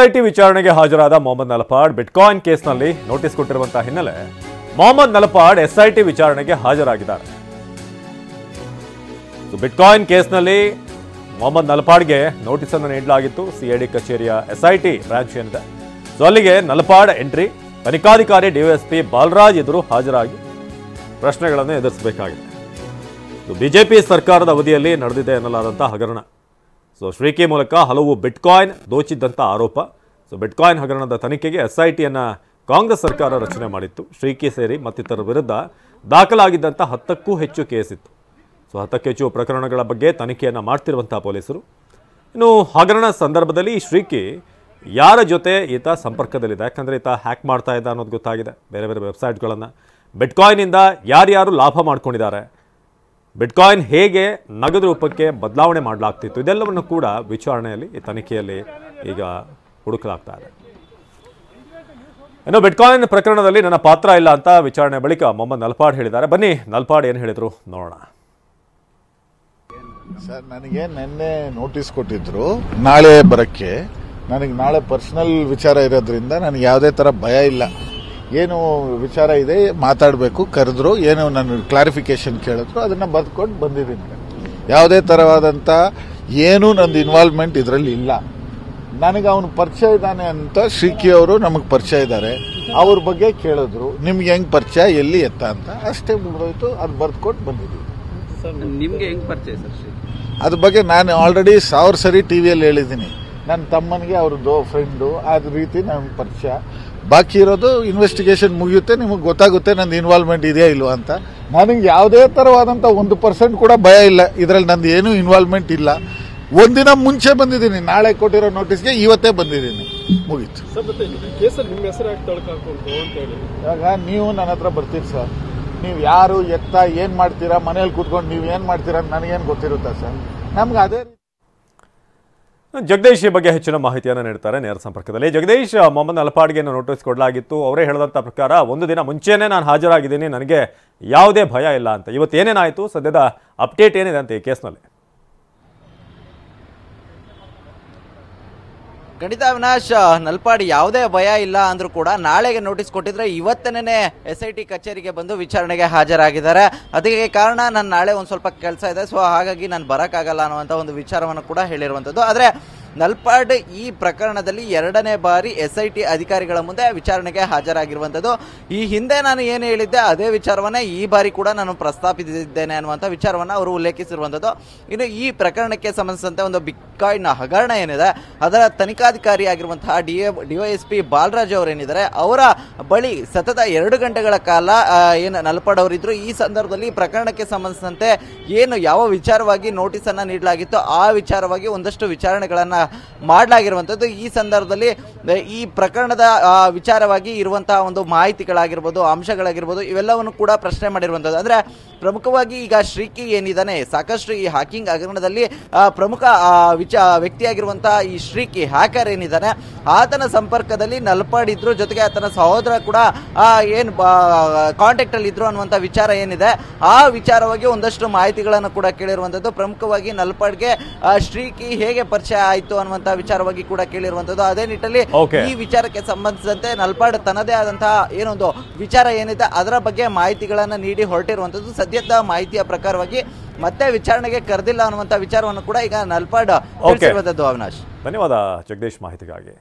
SIT ವಿಚಾರಣೆಗೆ ಹಾಜರಾದ Mohammed Nalapad bitcoin ಕೇಸ್ನಲ್ಲಿ ನೋಟಿಸ್ ಕೊಟ್ಟಿರುವಂತಹ ಹಿನ್ನೆಲೆ ಮೊಹಮ್ಮದ್ ನಲಪಾಡ್ ಎಸ್ಐಟಿ ವಿಚಾರಣೆಗೆ ಹಾಜರಾಗಿದ್ದಾರೆ. ಬಿಟ್ಕಾಯಿನ್ ಕೇಸ್ನಲ್ಲಿ ಮೊಹಮ್ಮದ್ ನಲಪಾಡ್ಗೆ ನೋಟಿಸ್ ಅನ್ನು ನೀಡಲಾಗಿತ್ತು. ಸಿಐಡಿ ಕಚೇರಿಯ ಎಸ್ಐಟಿ ಬ್ರಾಂಚ್ ಏನಿದೆ ಅಲ್ಲಿಗೆ ನಲಪಾಡ್ ಎಂಟ್ರಿ. ತನಿಖಾಧಿಕಾರಿ ಡಿವೈಎಸ್ಪಿ ಬಾಲರಾಜ್ ಎದುರು ಹಾಜರಾಗಿ ಪ್ರಶ್ನೆಗಳನ್ನು ಎದುರಿಸಬೇಕಾಗಿದೆ. ಬಿಜೆಪಿ ಸರ್ಕಾರದ ಅವಧಿಯಲ್ಲಿ ನಡೆದಿದೆ ಎನ್ನಲಾದಂತಹ ಹಗರಣ. ಶ್ರೀಕಿ ಮೂಲಕ ಹಲವು ಬಿಟ್ಕಾಯಿನ್ ದೋಚಿದ್ದಂಥ ಆರೋಪ. ಬಿಟ್ಕಾಯಿನ್ ಹಗರಣದ ತನಿಖೆಗೆ ಎಸ್ಐಟಿಯನ್ನು ಕಾಂಗ್ರೆಸ್ ಸರ್ಕಾರ ರಚನೆ ಮಾಡಿತ್ತು. ಶ್ರೀಕಿ ಸೇರಿ ಮತ್ತಿತರರ ವಿರುದ್ಧ ದಾಖಲಾಗಿದ್ದಂಥ 10ಕ್ಕೂ ಹೆಚ್ಚು ಕೇಸ್ ಇತ್ತು. 10ಕ್ಕೂ ಹೆಚ್ಚು ಪ್ರಕರಣಗಳ ಬಗ್ಗೆ ತನಿಖೆಯನ್ನು ಮಾಡ್ತಿರುವಂಥ ಪೊಲೀಸರು. ಇನ್ನು ಹಗರಣ ಸಂದರ್ಭದಲ್ಲಿ ಶ್ರೀಕಿ ಯಾರ ಜೊತೆ ಈತ ಸಂಪರ್ಕದಲ್ಲಿದೆ, ಯಾಕಂದರೆ ಈತ ಹ್ಯಾಕ್ ಮಾಡ್ತಾ ಇದ್ದ ಅನ್ನೋದು ಗೊತ್ತಾಗಿದೆ. ಬೇರೆ ಬೇರೆ ವೆಬ್ಸೈಟ್ಗಳನ್ನು ಬಿಟ್ಕಾಯಿನಿಂದ ಯಾರ್ಯಾರು ಲಾಭ ಮಾಡ್ಕೊಂಡಿದ್ದಾರೆ, ಬಿಟ್ಕಾಯಿನ್ ಹೇಗೆ ನಗದು ರೂಪಕ್ಕೆ ಬದಲಾವಣೆ ಮಾಡಲಾಗ್ತಿತ್ತು, ಇದೆಲ್ಲವನ್ನು ಕೂಡ ವಿಚಾರಣೆಯಲ್ಲಿ ಈ ತನಿಖೆಯಲ್ಲಿ ಈಗ ಹುಡುಕಲಾಗ್ತಾ ಇದೆ. ಇನ್ನು ಬಿಟ್ಕಾಯಿನ್ ಪ್ರಕರಣದಲ್ಲಿ ನನ್ನ ಪಾತ್ರ ಇಲ್ಲ ಅಂತ ವಿಚಾರಣೆ ಬಳಿಕ ಮೊಹಮ್ಮದ್ ನಲಪಾಡ್ ಹೇಳಿದ್ದಾರೆ. ಬನ್ನಿ ನಲಪಾಡ್ ಏನು ಹೇಳಿದ್ರು ನೋಡೋಣ. ಸರ್, ನನಗೆ ನಿನ್ನೆ ನೋಟಿಸ್ ಕೊಟ್ಟಿದ್ರು ನಾಳೆ ಬರಕ್ಕೆ. ನನಗೆ ನಾಳೆ ಪರ್ಸನಲ್ ವಿಚಾರ ಇರೋದ್ರಿಂದ ನನಗೆ ಯಾವುದೇ ಥರ ಭಯ ಇಲ್ಲ. ಏನು ವಿಚಾರ ಇದೆ ಮಾತಾಡಬೇಕು ಕರೆದ್ರು, ಏನು ನನ್ನ ಕ್ಲಾರಿಫಿಕೇಶನ್ ಕೇಳಿದ್ರು, ಅದನ್ನು ಬರೆದುಕೊಂಡು ಬಂದಿದ್ದೀನಿ. ಯಾವುದೇ ಥರವಾದಂಥ ಏನೂ ನಂದು ಇನ್ವಾಲ್ವ್ಮೆಂಟ್ ಇದರಲ್ಲಿ ಇಲ್ಲ. ನನಗೆ ಅವನು ಪರಿಚಯ ಇದ್ದಾನೆ ಅಂತ ಶ್ರೀಕಿ ಅವರು ನಮಗೆ ಪರಿಚಯ ಇದ್ದಾರೆ. ಅವ್ರ ಬಗ್ಗೆ ಕೇಳಿದ್ರು, ನಿಮ್ಗೆ ಹೆಂಗೆ ಪರಿಚಯ, ಎಲ್ಲಿ ಎತ್ತ ಅಂತ. ಅಷ್ಟೇ ಮುಗಿದೋಯ್ತು. ಅದು ಬರೆದುಕೊಂಡು ಬಂದಿದ್ದೀವಿ. ನಿಮಗೆ ಹೆಂಗೆ ಪರಿಚಯ ಸರ್ ಶ್ರೀಕಿ? ಅದ್ರ ಬಗ್ಗೆ ನಾನು ಆಲ್ರೆಡಿ 1000 ಸರಿ ಟಿವಿಯಲ್ಲಿ ಹೇಳಿದ್ದೀನಿ. ನನ್ನ ತಮ್ಮನಿಗೆ ಅವ್ರದ್ದು ಫ್ರೆಂಡು, ಅದ ರೀತಿ ನಮ್ಗೆ ಪರಿಚಯ. ಬಾಕಿ ಇರೋದು ಇನ್ವೆಸ್ಟಿಗೇಷನ್ ಮುಗಿಯುತ್ತೆ, ನಿಮಗೆ ಗೊತ್ತಾಗುತ್ತೆ ನಂದು ಇನ್ವಾಲ್ವ್ಮೆಂಟ್ ಇದೆಯಾ ಇಲ್ವಾ ಅಂತ. ನನಗೆ ಯಾವುದೇ ಥರವಾದಂಥ 1% ಕೂಡ ಭಯ ಇಲ್ಲ. ಇದರಲ್ಲಿ ನಂದು ಏನೂ ಇನ್ವಾಲ್ವ್ಮೆಂಟ್ ಇಲ್ಲ. ಒಂದಿನ ಮುಂಚೆ ಬಂದಿದ್ದೀನಿ, ನಾಳೆ ಕೊಟ್ಟಿರೋ ನೋಟಿಸ್ಗೆ ಇವತ್ತೇ ಬಂದಿದ್ದೀನಿ, ಮುಗೀತು. ಇವಾಗ ನೀವು ನನ್ನ ಹತ್ರ ಬರ್ತೀರಿ ಸರ್, ನೀವು ಯಾರು ಎತ್ತ ಏನು ಮಾಡ್ತೀರಾ, ಮನೇಲಿ ಕೂತ್ಕೊಂಡು ನೀವು ಏನು ಮಾಡ್ತೀರಾ ಅಂತ ನನಗೇನು ಗೊತ್ತಿರುತ್ತಾ ಸರ್? ನಮ್ಗೆ ಅದೇ. ಜಗದೀಶ್ ಈ ಬಗ್ಗೆ ಹೆಚ್ಚಿನ ಮಾಹಿತಿಯನ್ನು ನೀಡ್ತಾರೆ ನೇರ ಸಂಪರ್ಕದಲ್ಲಿ. ಜಗದೀಶ್, ಮೊಹಮ್ಮದ್ ನಲಪಾಡ್ಗೆ ನೋಟಿಸ್ ಕೊಡಲಾಗಿತ್ತು. ಅವರೇ ಹೇಳಿದಂಥ ಪ್ರಕಾರ ಒಂದು ದಿನ ಮುಂಚೆನೇ ನಾನು ಹಾಜರಾಗಿದ್ದೀನಿ, ನನಗೆ ಯಾವುದೇ ಭಯ ಇಲ್ಲ ಅಂತ. ಇವತ್ತು ಏನೇನಾಯಿತು, ಸದ್ಯದ ಅಪ್ಡೇಟ್ ಏನಿದೆ ಅಂತ ಈ ಕೇಸ್ನಲ್ಲಿ? ಖಂಡಿತ ಅವಿನಾಶ್, ನಲಪಾಡ್ ಯಾವುದೇ ಭಯ ಇಲ್ಲ ಅಂದ್ರೂ ಕೂಡ ನಾಳೆಗೆ ನೋಟಿಸ್ ಕೊಟ್ಟಿದ್ರೆ ಇವತ್ತನೇ ಎಸ್ಐಟಿ ಕಚೇರಿಗೆ ಬಂದು ವಿಚಾರಣೆಗೆ ಹಾಜರಾಗಿದ್ದಾರೆ. ಅದಕ್ಕೆ ಕಾರಣ ನಾನು ನಾಳೆ ಒಂದು ಸ್ವಲ್ಪ ಕೆಲಸ ಇದೆ, ಸೊ ಹಾಗಾಗಿ ನಾನು ಬರೋಕ್ಕಾಗಲ್ಲ ಅನ್ನುವಂಥ ಒಂದು ವಿಚಾರವನ್ನು ಕೂಡ ಹೇಳಿರುವಂಥದ್ದು. ಆದರೆ ನಲಪಾಡ್ ಈ ಪ್ರಕರಣದಲ್ಲಿ 2ನೇ ಬಾರಿ ಎಸ್ಐಟಿ ಅಧಿಕಾರಿಗಳ ಮುಂದೆ ವಿಚಾರಣೆಗೆ ಹಾಜರಾಗಿರುವಂಥದ್ದು. ಈ ಹಿಂದೆ ನಾನು ಏನು ಹೇಳಿದ್ದೆ ಅದೇ ವಿಚಾರವನ್ನೇ ಈ ಬಾರಿ ಕೂಡ ನಾನು ಪ್ರಸ್ತಾಪಿಸಿದ್ದೇನೆ ಅನ್ನುವಂಥ ವಿಚಾರವನ್ನು ಅವರು ಉಲ್ಲೇಖಿಸಿರುವಂಥದ್ದು. ಇನ್ನು ಈ ಪ್ರಕರಣಕ್ಕೆ ಸಂಬಂಧಿಸಿದಂತೆ ಒಂದು ಬಿಟ್ಕಾಯಿನ್ ಹಗರಣ ಏನಿದೆ ಅದರ ತನಿಖಾಧಿಕಾರಿಯಾಗಿರುವಂತಹ ಡಿವೈಎಸ್ಪಿ ಬಾಲರಾಜ್ ಅವರೇನಿದ್ದಾರೆ, ಅವರ ಬಳಿ ಸತತ 2 ಗಂಟೆಗಳ ಕಾಲ ಏನು ನಲಪಾಡ್ ಅವರಿದ್ರು. ಈ ಸಂದರ್ಭದಲ್ಲಿ ಪ್ರಕರಣಕ್ಕೆ ಸಂಬಂಧಿಸಿದಂತೆ ಏನು ಯಾವ ವಿಚಾರವಾಗಿ ನೋಟಿಸ್ ಅನ್ನು ನೀಡಲಾಗಿತ್ತು ಆ ವಿಚಾರವಾಗಿ ಒಂದಷ್ಟು ವಿಚಾರಣೆಗಳನ್ನು ಮಾಡಲಾಗಿರುವಂಥದ್ದು. ಈ ಸಂದರ್ಭದಲ್ಲಿ ಈ ಪ್ರಕರಣದ ವಿಚಾರವಾಗಿ ಇರುವಂತಹ ಒಂದು ಮಾಹಿತಿಗಳಾಗಿರ್ಬೋದು, ಅಂಶಗಳಾಗಿರ್ಬೋದು, ಇವೆಲ್ಲವನ್ನು ಕೂಡ ಪ್ರಶ್ನೆ ಮಾಡಿರುವಂಥದ್ದು. ಅಂದರೆ ಪ್ರಮುಖವಾಗಿ ಈಗ ಶ್ರೀಕಿ ಏನಿದ್ದಾನೆ, ಸಾಕಷ್ಟು ಈ ಹ್ಯಾಕಿಂಗ್ ಹಗರಣದಲ್ಲಿ ಪ್ರಮುಖ ವ್ಯಕ್ತಿಯಾಗಿರುವಂತಹ ಈ ಶ್ರೀಕಿ ಹ್ಯಾಕರ್ ಏನಿದ್ದಾನೆ, ಆತನ ಸಂಪರ್ಕದಲ್ಲಿ ನಲಪಾಡ್ ಇದ್ರು, ಜೊತೆಗೆ ಆತನ ಸಹೋದರ ಕೂಡ ಏನು ಕಾಂಟ್ಯಾಕ್ಟ್ ಅಲ್ಲಿ ಇದ್ರು ಅನ್ನುವಂಥ ವಿಚಾರ ಏನಿದೆ ಆ ವಿಚಾರವಾಗಿ ಒಂದಷ್ಟು ಮಾಹಿತಿಗಳನ್ನು ಕೂಡ ಕೇಳಿರುವಂಥದ್ದು. ಪ್ರಮುಖವಾಗಿ ನಲಪಾಡ್ಗೆ ಶ್ರೀಕಿ ಹೇಗೆ ಪರಿಚಯ ಆಯಿತು ಅನ್ನುವಂಥ ವಿಚಾರವಾಗಿ ಕೂಡ ಕೇಳಿರುವಂಥದ್ದು. ಅದೇ ನಿಟ್ಟಿನಲ್ಲಿ ಈ ವಿಚಾರಕ್ಕೆ ಸಂಬಂಧಿಸಿದಂತೆ ನಲಪಾಡ್ ತನ್ನದೇ ಆದಂತಹ ಏನೊಂದು ವಿಚಾರ ಏನಿದೆ ಅದರ ಬಗ್ಗೆ ಮಾಹಿತಿಗಳನ್ನು ನೀಡಿ ಹೊರಟಿರುವಂಥದ್ದು. ಸದ್ಯದ ಮಾಹಿತಿಯ ಪ್ರಕಾರವಾಗಿ ಮತ್ತೆ ವಿಚಾರಣೆಗೆ ಕರೆದಿಲ್ಲ ಅನ್ನುವಂಥ ವಿಚಾರವನ್ನು ಕೂಡ ಈಗ ನಲಪಾಡ್ ತಿಳಿಸಿರುವಂಥದ್ದು. ಅವಿನಾಶ್, ಧನ್ಯವಾದ ಜಗದೀಶ್ ಮಾಹಿತಿಗಾಗಿ.